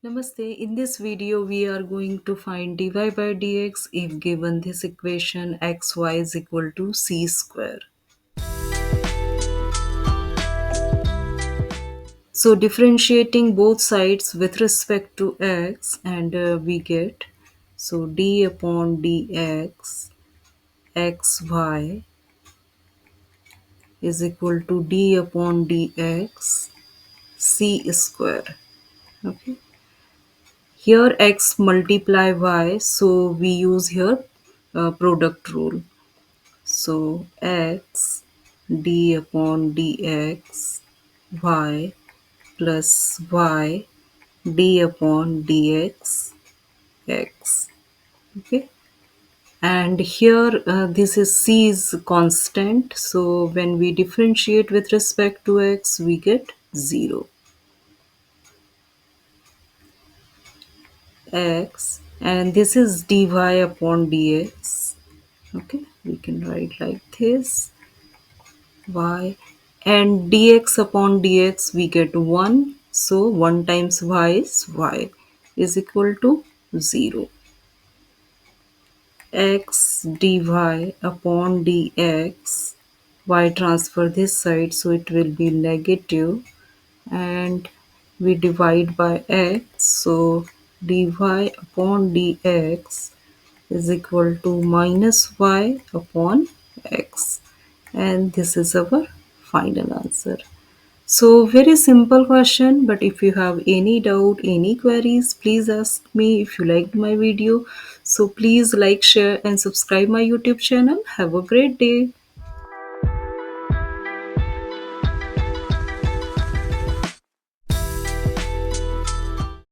Namaste. In this video, we are going to find dy by dx if given this equation xy is equal to c square. So differentiating both sides with respect to x and we get d upon dx xy is equal to d upon dx c square. Okay. Here x multiply y, so we use here product rule. So x d upon dx y plus y d upon dx x. Okay. And here this is c is constant. So when we differentiate with respect to x, we get 0. X and this is dy upon dx. Okay. We can write like this. Y and dx upon dx we get 1, so 1 times y is y is equal to 0. X dy upon dx, y transfer this side, so it will be negative, and we divide by x, so dy upon dx is equal to minus y upon x, and this is our final answer. So very simple question, but if you have any doubt, any queries, please ask me. If you liked my video, so please like, share and subscribe my YouTube channel. Have a great day.